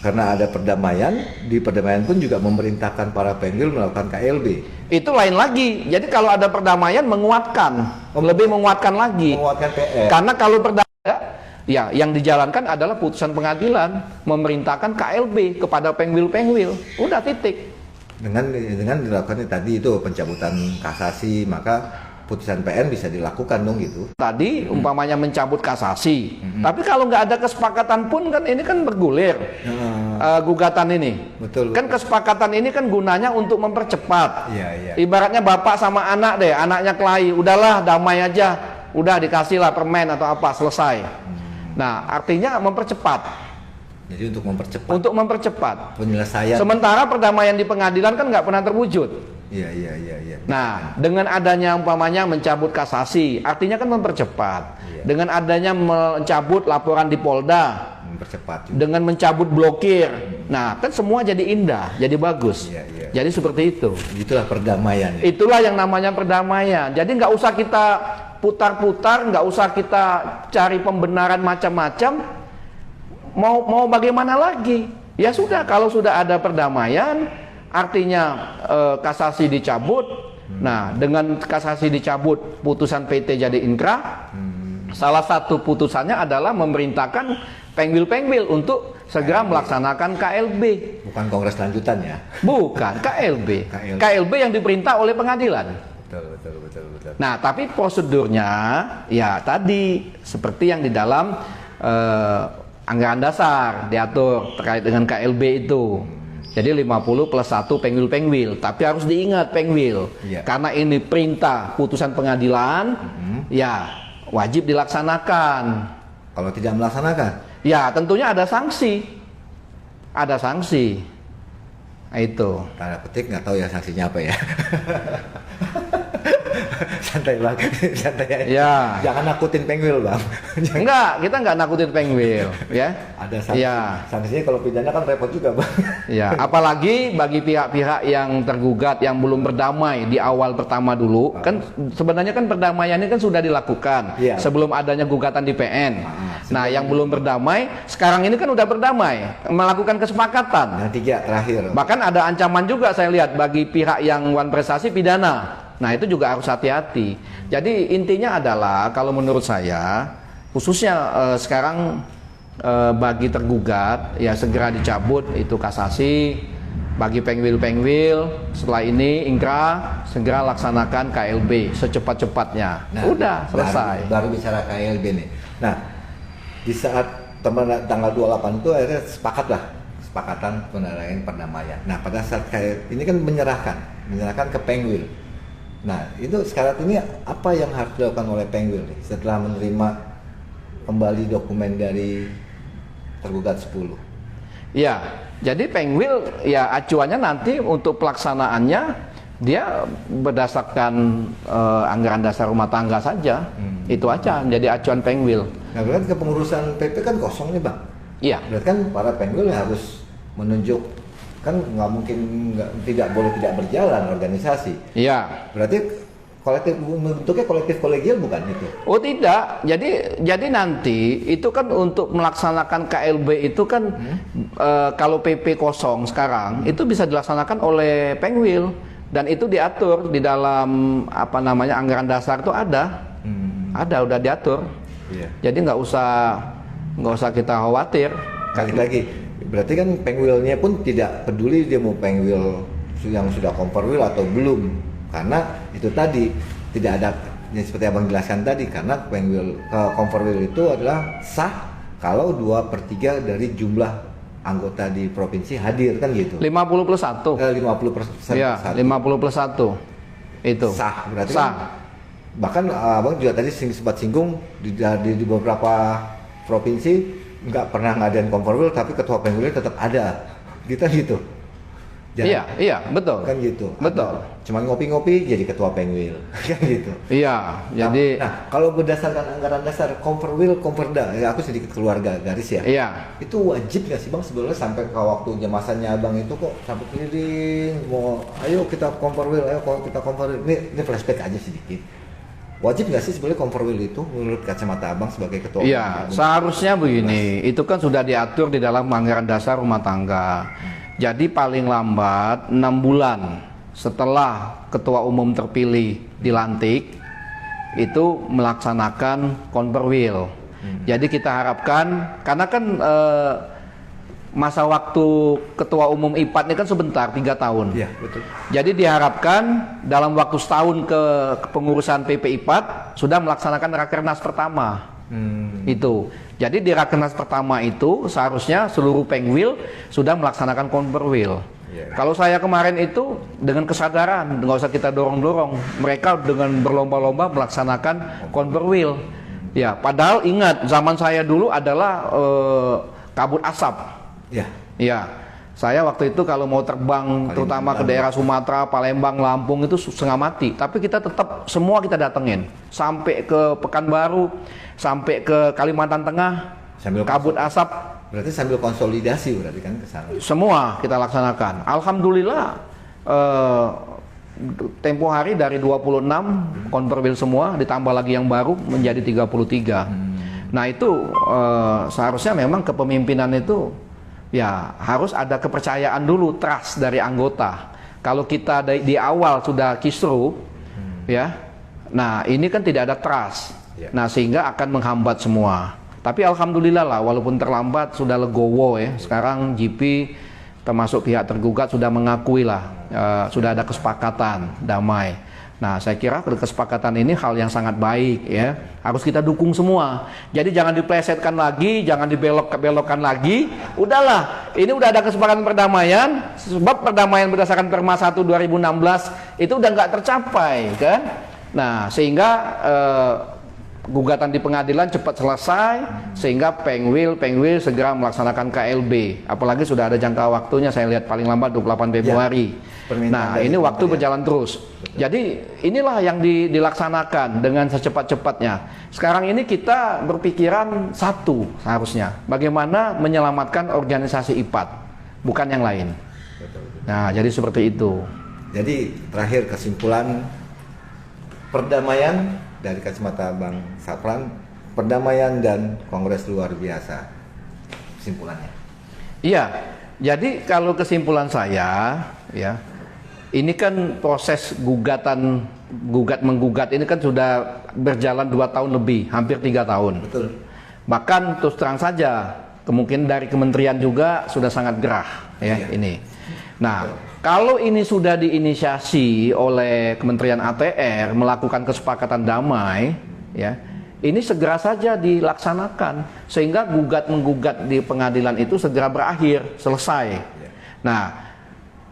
karena ada perdamaian, di perdamaian pun juga memerintahkan para Pengwil melakukan KLB. Itu lain lagi. Jadi kalau ada perdamaian menguatkan, lebih menguatkan lagi. Menguatkan PR. Karena kalau perdamaian, ya, yang dijalankan adalah putusan pengadilan memerintahkan KLB kepada Pengwil-Pengwil. Udah, titik. Dengan dilakukan tadi itu pencabutan kasasi, maka putusan PN bisa dilakukan dong gitu. Tadi umpamanya mencabut kasasi, tapi kalau nggak ada kesepakatan pun kan ini kan bergulir gugatan ini. Betul. Kan kesepakatan ini kan gunanya untuk mempercepat. Iya. Ibaratnya bapak sama anak deh, anaknya kelahi, udahlah damai aja, udah dikasih lah permen atau apa, selesai. Nah, artinya mempercepat. Jadi untuk mempercepat penyelesaian. Sementara perdamaian di pengadilan kan nggak pernah terwujud. Iya. Nah, dengan adanya umpamanya mencabut kasasi, artinya kan mempercepat. Iya. Dengan adanya mencabut laporan di Polda, mempercepat juga. dengan mencabut blokir, nah kan semua jadi indah, jadi bagus. Iya. Jadi seperti itu. Itulah perdamaian. Ya? Itulah yang namanya perdamaian. Jadi nggak usah kita putar-putar, nggak usah kita cari pembenaran macam-macam. Mau bagaimana lagi? Ya sudah, kalau sudah ada perdamaian, artinya kasasi dicabut. Nah, dengan kasasi dicabut, putusan PT jadi inkrah. Salah satu putusannya adalah memerintahkan Pengwil-Pengwil untuk segera melaksanakan KLB. Bukan kongres lanjutan ya? Bukan, KLB. KLB yang diperintah oleh pengadilan. Betul. Nah, tapi prosedurnya ya tadi seperti yang di dalam anggaran dasar diatur terkait dengan KLB itu. Jadi 50 plus 1 Pengwil-Pengwil. Tapi harus diingat Pengwil, karena ini perintah putusan pengadilan, ya wajib dilaksanakan. Kalau tidak melaksanakan? Ya tentunya ada sanksi. Ada sanksi. Nah, itu. Tanda petik nggak tahu ya sanksinya apa ya. Santai bang, santai aja. Ya. Jangan nakutin Pengwil bang. Enggak, kita enggak nakutin Pengwil, ya. Ada sanksi. Ya. Sanksinya kalau pidana kan repot juga bang. Ya, apalagi bagi pihak-pihak yang tergugat yang belum berdamai di awal pertama dulu, kan sebenarnya kan perdamaian ini kan sudah dilakukan Iya. sebelum adanya gugatan di PN. Nah, yang belum berdamai sekarang ini kan udah berdamai, melakukan kesepakatan. Yang 3 terakhir. Bahkan ada ancaman juga saya lihat bagi pihak yang wan prestasi pidana. Nah, itu juga harus hati-hati. Jadi intinya adalah kalau menurut saya khususnya sekarang bagi tergugat ya segera dicabut itu kasasi. Bagi Pengwil setelah ini ingkrah segera laksanakan KLB secepat-cepatnya. Udah selesai. Baru bicara KLB nih. Nah, di saat tanggal 28 itu akhirnya kesepakatan penilaian perdamaian. Nah, pada saat ini kan menyerahkan ke Pengwil. Nah, itu sekarang ini apa yang harus dilakukan oleh Pengwil nih, setelah menerima kembali dokumen dari tergugat 10? Ya, jadi Pengwil ya acuannya nanti untuk pelaksanaannya dia berdasarkan anggaran dasar rumah tangga saja. Itu aja jadi acuan Pengwil. Nah, berarti kepengurusan PP kan kosong nih bang. Iya. Berarti kan para Pengwil harus menunjuk, kan nggak mungkin tidak boleh tidak berjalan organisasi. Iya. Berarti bentuknya kolektif kolegial bukan itu? Oh tidak, jadi nanti itu kan untuk melaksanakan KLB itu kan kalau PP kosong sekarang itu bisa dilaksanakan oleh Pengwil dan itu diatur di dalam apa namanya anggaran dasar itu ada udah diatur. Iya. Jadi nggak usah kita khawatir. Lagi, berarti kan Pengwilnya pun tidak peduli dia mau Pengwil yang sudah Komperwil atau belum, karena itu tadi tidak ada yang seperti abang jelaskan tadi, karena Pengwil Komperwil itu adalah sah kalau 2/3 dari jumlah anggota di provinsi hadir kan gitu. 50 plus 1. 50%. Iya, 50 plus 1 itu Sah, berarti sah. kan, bahkan abang juga tadi sempat singgung di beberapa provinsi nggak pernah ngadain Komperwil tapi ketua Pengwilnya tetap ada, gitu. Iya, betul. Kan gitu. Betul. Cuman ngopi-ngopi jadi ketua Pengwil, kan gitu. Iya, jadi Nah, kalau berdasarkan anggaran dasar Komperwil, Komperda, ya aku sedikit keluarga garis ya. iya. Itu wajib nggak sih bang sebenarnya sampai ke waktu masanya abang itu kok sampai keliling mau ayo kita Komperwil, ini flashback aja sedikit. Wajib nggak sih sebenarnya Komperwil itu menurut kacamata abang sebagai ketua? Iya, seharusnya begini. Itu kan sudah diatur di dalam anggaran dasar rumah tangga. Jadi paling lambat 6 bulan setelah ketua umum terpilih dilantik itu melaksanakan Komperwil. Jadi kita harapkan karena kan masa waktu ketua umum IPAD ini kan sebentar 3 tahun. Iya, betul. Jadi diharapkan dalam waktu setahun ke kepengurusan PP IPAD sudah melaksanakan rakernas pertama. Itu. Jadi di rakernas pertama itu seharusnya seluruh Pengwil sudah melaksanakan Komperwil. Yeah. Kalau saya kemarin itu dengan kesadaran, nggak usah kita dorong-dorong, mereka dengan berlomba-lomba melaksanakan Komperwil. Ya, padahal ingat zaman saya dulu adalah kabut asap. Ya. Iya, saya waktu itu kalau mau terbang terutama ke daerah Sumatera, Palembang, Lampung itu setengah mati. Tapi kita tetap semua kita datengin sampai ke Pekanbaru, sampai ke Kalimantan Tengah, Sambil kabut asap. Berarti sambil konsolidasi berarti kan ke sana. Semua kita laksanakan. Alhamdulillah tempo hari dari 26 Komperwil semua ditambah lagi yang baru menjadi 33. Nah itu seharusnya memang kepemimpinan itu ya harus ada kepercayaan dulu, trust dari anggota. Kalau kita di awal sudah kisruh, ya, nah ini kan tidak ada trust, nah sehingga akan menghambat semua. Tapi alhamdulillah lah, walaupun terlambat sudah legowo ya. Sekarang GP termasuk pihak tergugat sudah mengakui lah, sudah ada kesepakatan damai. Nah, saya kira kesepakatan ini hal yang sangat baik ya. Harus kita dukung semua. Jadi jangan diplesetkan lagi, jangan dibelokkan lagi. Udahlah, ini udah ada kesepakatan perdamaian. Sebab perdamaian berdasarkan Perma 1 2016 itu udah nggak tercapai kan. Nah, sehingga gugatan di pengadilan cepat selesai sehingga Pengwil segera melaksanakan KLB. Apalagi sudah ada jangka waktunya, saya lihat paling lambat 28 Februari. Nah, ini waktu berjalan terus. Jadi inilah yang dilaksanakan dengan secepat-cepatnya. Sekarang ini kita berpikiran satu seharusnya, bagaimana menyelamatkan organisasi IPAT, bukan yang lain. Nah, jadi seperti itu. Jadi terakhir kesimpulan perdamaian dari kacamata Bang Sapran, perdamaian dan kongres luar biasa. Kesimpulannya. Iya. Jadi kalau kesimpulan saya, ya, ini kan proses gugat menggugat ini kan sudah berjalan 2 tahun lebih, hampir 3 tahun. Betul. Bahkan terus terang saja, kemungkinan dari kementerian juga sudah sangat gerah, ya, ini. Nah, kalau ini sudah diinisiasi oleh Kementerian ATR melakukan kesepakatan damai, ya, ini segera saja dilaksanakan sehingga gugat menggugat di pengadilan itu segera berakhir, selesai. Nah,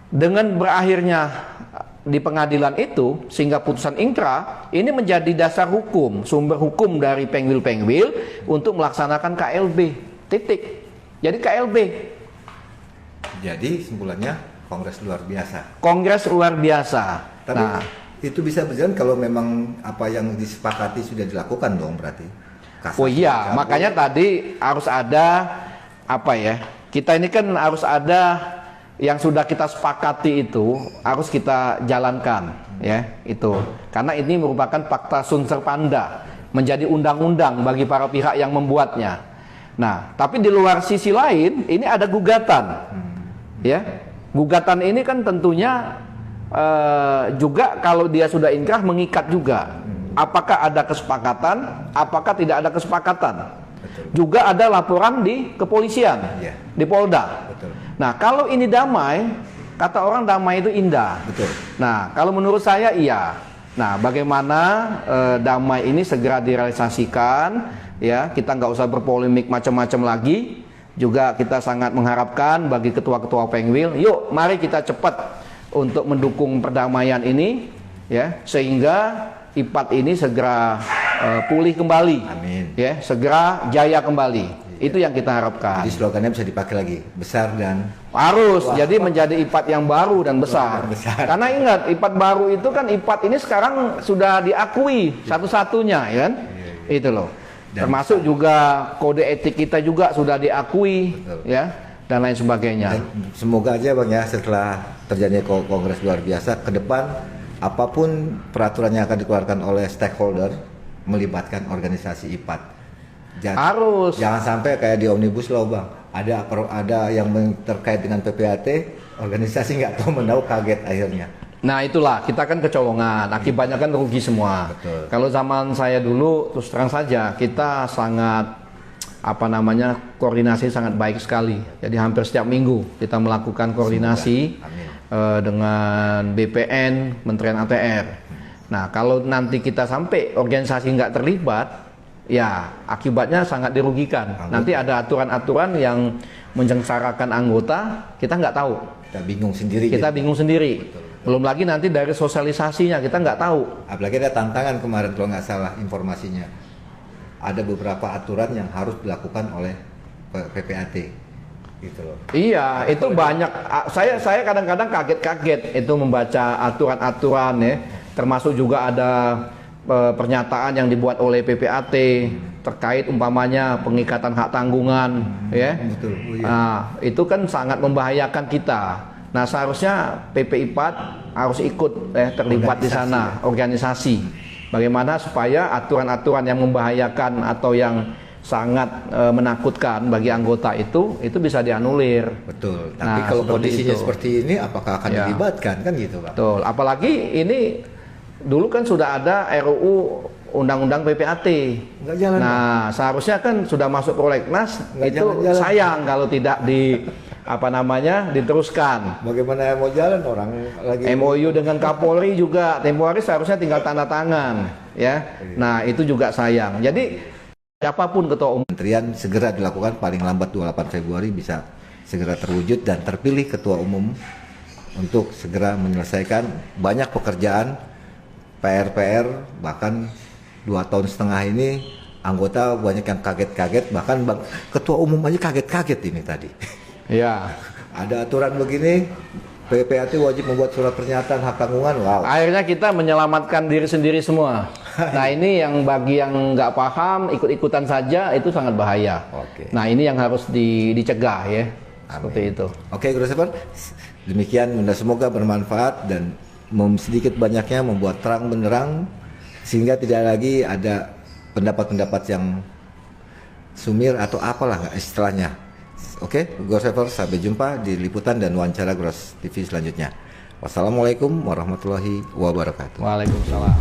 dengan berakhirnya di pengadilan itu sehingga putusan ingkrah ini menjadi dasar hukum, sumber hukum dari Pengwil untuk melaksanakan KLB. Titik. Jadi KLB. Jadi simpulannya kongres luar biasa. Kongres luar biasa. Tapi itu bisa berjalan kalau memang apa yang disepakati sudah dilakukan dong berarti. Oh iya, makanya tadi harus ada apa ya? Kita ini kan harus ada yang sudah kita sepakati itu harus kita jalankan, ya, itu. Karena ini merupakan fakta sunt serpanda, menjadi undang-undang bagi para pihak yang membuatnya. Nah, tapi di luar sisi lain ini ada gugatan. Ya. Gugatan ini kan tentunya juga kalau dia sudah inkrah mengikat juga. Apakah ada kesepakatan, apakah tidak ada kesepakatan. Betul. Juga ada laporan di kepolisian, di Polda. Betul. Nah, kalau ini damai, kata orang damai itu indah. Betul. Nah, kalau menurut saya iya. Nah, bagaimana damai ini segera direalisasikan, ya, kita nggak usah berpolemik macam-macam lagi. Juga kita sangat mengharapkan bagi ketua-ketua Pengwil, yuk mari kita cepat untuk mendukung perdamaian ini, ya, sehingga IPAT ini segera pulih kembali. Amin. Ya, segera jaya kembali. Itu yang kita harapkan. Jadi slogannya bisa dipakai lagi, besar dan Harus jadi menjadi IPAT yang baru dan besar. Karena ingat, IPAT baru itu kan IPAT ini sekarang sudah diakui satu-satunya, ya kan? Itu loh. Dan termasuk juga kode etik kita juga sudah diakui, ya, dan lain sebagainya. Dan semoga aja Bang ya, setelah terjadinya kongres luar biasa ke depan apapun peraturan yang akan dikeluarkan oleh stakeholder melibatkan organisasi IPAT. Harus. Jangan sampai kayak di Omnibus Law Bang, ada yang terkait dengan PPAT, organisasi nggak tahu menahu, kaget akhirnya. Nah itulah, kita kan kecolongan, akibatnya kan rugi semua. Betul. Kalau zaman saya dulu, terus terang saja, kita sangat, apa namanya, koordinasi sangat baik sekali. Jadi hampir setiap minggu kita melakukan koordinasi dengan BPN, Kementerian ATR. Nah kalau nanti kita sampai organisasi nggak terlibat, ya akibatnya sangat dirugikan. Nanti ada aturan-aturan yang menyengsarakan anggota, kita nggak tahu. Kita bingung sendiri. Kita bingung sendiri. Betul. Belum lagi nanti dari sosialisasinya kita nggak tahu. Apalagi ada tantangan kemarin kalau nggak salah informasinya. Ada beberapa aturan yang harus dilakukan oleh PPAT. Gitu loh. Iya, itu banyak. Saya kadang-kadang kaget-kaget itu membaca aturan-aturan, ya. Termasuk juga ada pernyataan yang dibuat oleh PPAT terkait umpamanya pengikatan hak tanggungan, ya. Betul. Oh, iya. Nah, itu kan sangat membahayakan kita. Nah, seharusnya PPIPAT harus ikut terlibat di sana, organisasi. Bagaimana supaya aturan-aturan yang membahayakan atau yang sangat menakutkan bagi anggota itu bisa dianulir. Betul. Tapi kalau kondisinya seperti ini, apakah akan dilibatkan, kan gitu, Pak? Betul. Apalagi ini dulu kan sudah ada RUU Undang-Undang PPAT. Nggak jalan. Nah, seharusnya kan sudah masuk prolegnas, itu jalan. Sayang kalau tidak diteruskan. Bagaimana mau jalan orang lagi MOU dengan Kapolri juga tempo hari seharusnya tinggal tanda tangan, ya. Nah, itu juga sayang. Jadi siapapun ketua umum, kementerian segera dilakukan, paling lambat 28 Februari bisa segera terwujud dan terpilih ketua umum untuk segera menyelesaikan banyak pekerjaan, PR-PR, bahkan 2,5 tahun ini anggota banyak yang kaget-kaget, bahkan ketua umum aja kaget-kaget ini tadi. Ya. Ada aturan begini, PPAT wajib membuat surat pernyataan hak tanggungan. Wow. Akhirnya kita menyelamatkan diri sendiri semua. Nah ini yang bagi yang nggak paham, ikut-ikutan saja itu sangat bahaya. Oke. Nah ini yang harus dicegah ya. Seperti itu. Oke, Grossever. Demikian, semoga bermanfaat dan sedikit banyaknya membuat terang benderang sehingga tidak lagi ada pendapat-pendapat yang sumir atau apalah istilahnya. Oke, Grossever, sampai jumpa di liputan dan wawancara Gros TV selanjutnya. Wassalamualaikum warahmatullahi wabarakatuh. Waalaikumsalam.